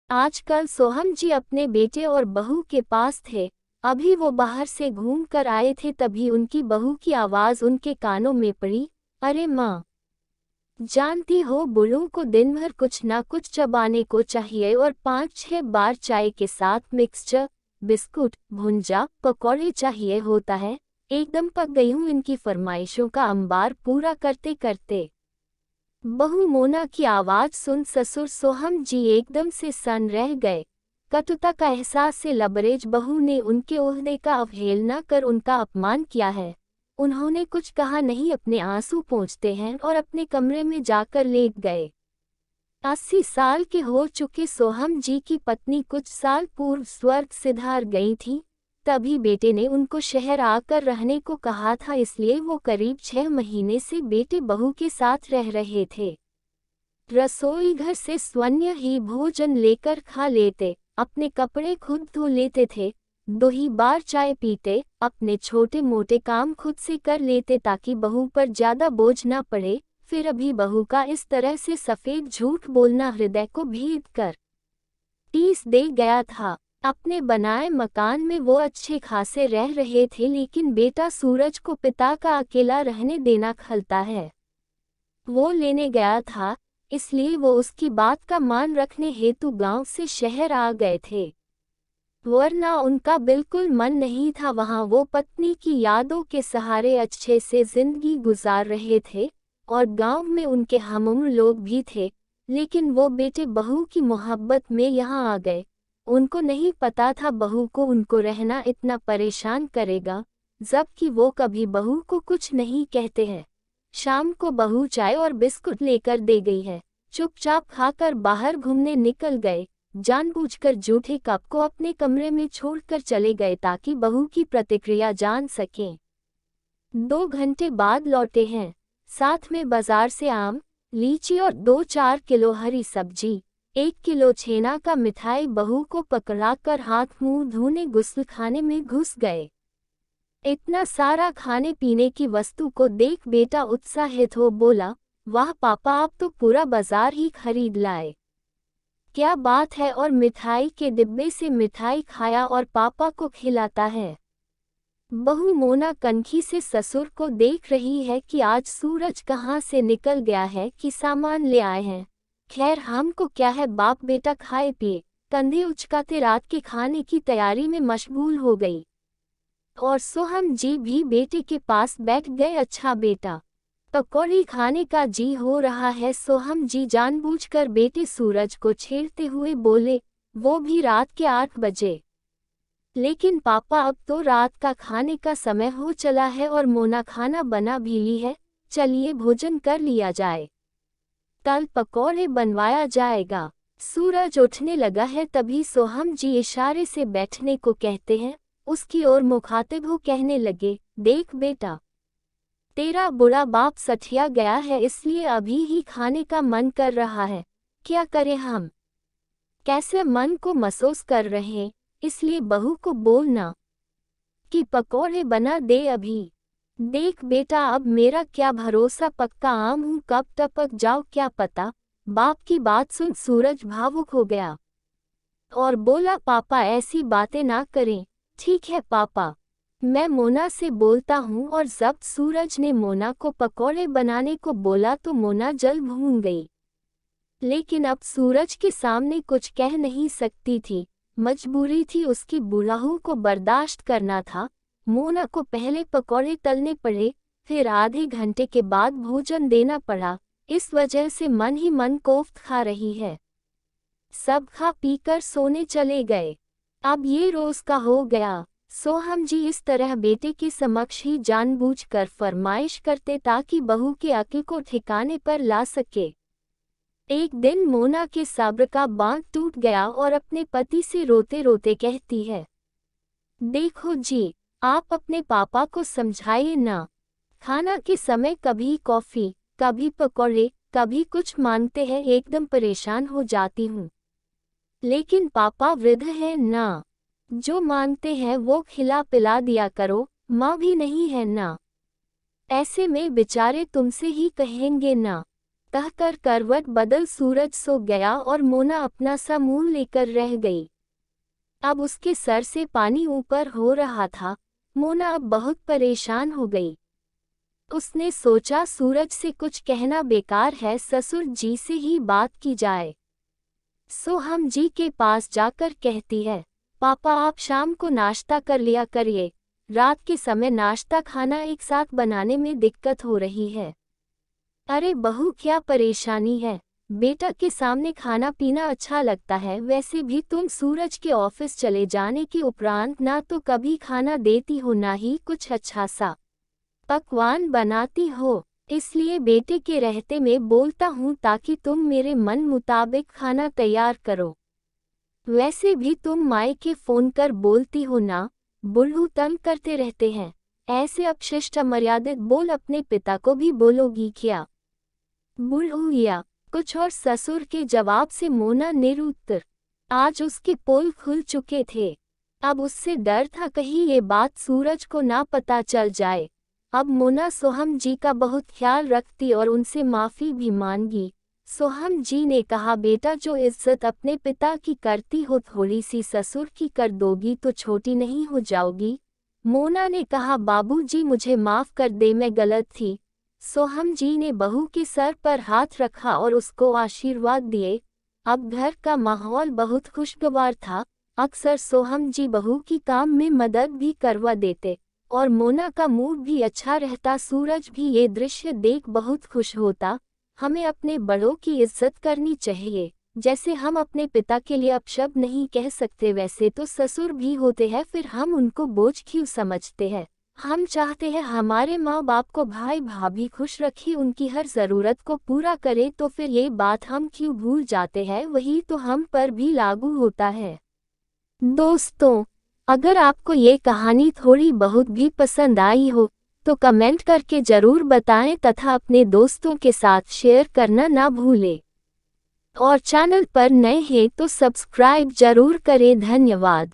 आजकल सोहम जी अपने बेटे और बहू के पास थे। अभी वो बाहर से घूम कर आए थे, तभी उनकी बहू की आवाज़ उनके कानों में पड़ी। अरे माँ, जानती हो बुढ़ों को दिन भर कुछ ना कुछ चबाने को चाहिए और 5-6 बार चाय के साथ मिक्सचर, बिस्कुट, भुंजा, पकौड़े चाहिए होता है। एकदम पक गई हूँ इनकी फरमाइशों का अंबार पूरा करते करते। बहू मोना की आवाज सुन ससुर सोहम जी एकदम से सन रह गए। कटुता का एहसास से लबरेज बहू ने उनके ओहदे का अवहेलना कर उनका अपमान किया है। उन्होंने कुछ कहा नहीं, अपने आंसू पोंछते हैं और अपने कमरे में जाकर लेट गए। 80 साल के हो चुके सोहम जी की पत्नी कुछ साल पूर्व स्वर्ग सिधार गई थी। तभी बेटे ने उनको शहर आकर रहने को कहा था, इसलिए वो करीब 6 महीने से बेटे बहू के साथ रह रहे थे। रसोई घर से स्वयं ही भोजन लेकर खा लेते, अपने कपड़े खुद धो लेते थे, 2 ही बार चाय पीते, अपने छोटे मोटे काम खुद से कर लेते ताकि बहू पर ज्यादा बोझ न पड़े। फिर अभी बहू का इस तरह से सफेद झूठ बोलना हृदय को भीग कर टीस दे गया था। अपने बनाए मकान में वो अच्छे खासे रह रहे थे, लेकिन बेटा सूरज को पिता का अकेला रहने देना खलता है। वो लेने गया था, इसलिए वो उसकी बात का मान रखने हेतु गांव से शहर आ गए थे, वरना उनका बिल्कुल मन नहीं था वहां। वो पत्नी की यादों के सहारे अच्छे से जिंदगी गुजार रहे थे और गांव में उनके हमउम्र लोग भी थे, लेकिन वो बेटे बहू की मोहब्बत में यहाँ आ गए। उनको नहीं पता था बहू को उनको रहना इतना परेशान करेगा, जबकि वो कभी बहू को कुछ नहीं कहते हैं। शाम को बहू चाय और बिस्कुट लेकर दे गई है, चुपचाप खाकर बाहर घूमने निकल गए। जानबूझकर जूठे कप को अपने कमरे में छोड़कर चले गए ताकि बहू की प्रतिक्रिया जान सकें। 2 घंटे बाद लौटे हैं, साथ में बाजार से आम, लीची और 2-4 किलो हरी सब्जी, 1 किलो छेना का मिठाई। बहू को पकड़ाकर हाथ मुंह धोने गुस्ल खाने में घुस गए। इतना सारा खाने पीने की वस्तु को देख बेटा उत्साहित हो बोला, वाह पापा, आप तो पूरा बाजार ही खरीद लाए। क्या बात है, और मिठाई के डिब्बे से मिठाई खाया और पापा को खिलाता है। बहू मोना कनखी से ससुर को देख रही है कि आज सूरज कहाँ से निकल गया है कि सामान ले आए हैं। खैर हमको क्या है, बाप बेटा खाए पिए, कंधे उचकाते रात के खाने की तैयारी में मशगूल हो गई। और सोहम जी भी बेटे के पास बैठ गए। अच्छा बेटा, पकौड़ी खाने का जी हो रहा है। सोहम जी जानबूझकर बेटे सूरज को छेड़ते हुए बोले, वो भी रात के 8 बजे। लेकिन पापा, अब तो रात का खाने का समय हो चला है और मोना खाना बना भी ली है, चलिए भोजन कर लिया जाए, कल पकौड़े बनवाया जाएगा। सूरज उठने लगा है, तभी सोहम जी इशारे से बैठने को कहते हैं। उसकी ओर मुखातिब हो कहने लगे, देख बेटा, तेरा बुढ़ा बाप सठिया गया है, इसलिए अभी ही खाने का मन कर रहा है। क्या करें हम, कैसे मन को महसूस कर रहे हैं, इसलिए बहू को बोलना कि पकौड़े बना दे अभी। देख बेटा, अब मेरा क्या भरोसा, पक्का आम हूँ, कब टपक जाओ क्या पता। बाप की बात सुन सूरज भावुक हो गया और बोला, पापा ऐसी बातें ना करें। ठीक है पापा, मैं मोना से बोलता हूँ। और जब सूरज ने मोना को पकौड़े बनाने को बोला तो मोना जल भून गई, लेकिन अब सूरज के सामने कुछ कह नहीं सकती थी, मजबूरी थी उसकी, बुढ़ाहू को बर्दाश्त करना था। मोना को पहले पकौड़े तलने पड़े, फिर आधे घंटे के बाद भोजन देना पड़ा। इस वजह से मन ही मन कोफ्त खा रही है। सब खा पीकर सोने चले गए। अब ये रोज का हो गया। सोहम जी इस तरह बेटे के समक्ष ही जानबूझकर फरमाइश करते ताकि बहू के अक्ल को ठिकाने पर ला सके। एक दिन मोना के सब्र का बांध टूट गया और अपने पति से रोते रोते कहती है, देखो जी, आप अपने पापा को समझाइए ना। खाना के समय कभी कॉफी, कभी पकौड़े, कभी कुछ मांगते हैं, एकदम परेशान हो जाती हूँ। लेकिन पापा वृद्ध है ना, जो मांगते हैं वो खिला पिला दिया करो, माँ भी नहीं है ना, ऐसे में बेचारे तुमसे ही कहेंगे ना। कहकर करवट बदल सूरज सो गया और मोना अपना सा मुंह लेकर रह गई। अब उसके सर से पानी ऊपर हो रहा था। मोना अब बहुत परेशान हो गई। उसने सोचा सूरज से कुछ कहना बेकार है, ससुर जी से ही बात की जाए। सोहम जी के पास जाकर कहती है, पापा आप शाम को नाश्ता कर लिया करिए, रात के समय नाश्ता खाना एक साथ बनाने में दिक्कत हो रही है। अरे बहू क्या परेशानी है, बेटा के सामने खाना पीना अच्छा लगता है, वैसे भी तुम सूरज के ऑफिस चले जाने के उपरांत ना तो कभी खाना देती हो ना ही कुछ अच्छा सा पकवान बनाती हो, इसलिए बेटे के रहते में बोलता हूँ ताकि तुम मेरे मन मुताबिक खाना तैयार करो। वैसे भी तुम मायके फोन कर बोलती हो ना, बुल्लू तंग करते रहते हैं, ऐसे अपशिष्ट अमर्यादित बोल अपने पिता को भी बोलोगी क्या? बुल्लू या कुछ और ससुर के जवाब से मोना निरुत्तर। आज उसके पोल खुल चुके थे। अब उससे डर था कहीं ये बात सूरज को ना पता चल जाए। अब मोना सोहम जी का बहुत ख्याल रखती और उनसे माफ़ी भी मांगी। सोहम जी ने कहा, बेटा जो इज्जत अपने पिता की करती हो थोड़ी सी ससुर की कर दोगी तो छोटी नहीं हो जाओगी। मोना ने कहा, बाबूजी मुझे माफ़ कर दे, मैं गलत थी। सोहम जी ने बहू के सर पर हाथ रखा और उसको आशीर्वाद दिए। अब घर का माहौल बहुत खुशगवार था। अक्सर सोहम जी बहू की काम में मदद भी करवा देते और मोना का मूड भी अच्छा रहता। सूरज भी ये दृश्य देख बहुत खुश होता। हमें अपने बड़ों की इज्जत करनी चाहिए, जैसे हम अपने पिता के लिए अपशब्द नहीं कह सकते वैसे तो ससुर भी होते हैं, फिर हम उनको बोझ क्यों समझते हैं। हम चाहते हैं हमारे माँ बाप को भाई भाभी खुश रखे, उनकी हर ज़रूरत को पूरा करे, तो फिर ये बात हम क्यों भूल जाते हैं, वही तो हम पर भी लागू होता है। दोस्तों, अगर आपको ये कहानी थोड़ी बहुत भी पसंद आई हो तो कमेंट करके ज़रूर बताएं तथा अपने दोस्तों के साथ शेयर करना ना भूलें। और चैनल पर नए हैं तो सब्सक्राइब जरूर करें। धन्यवाद।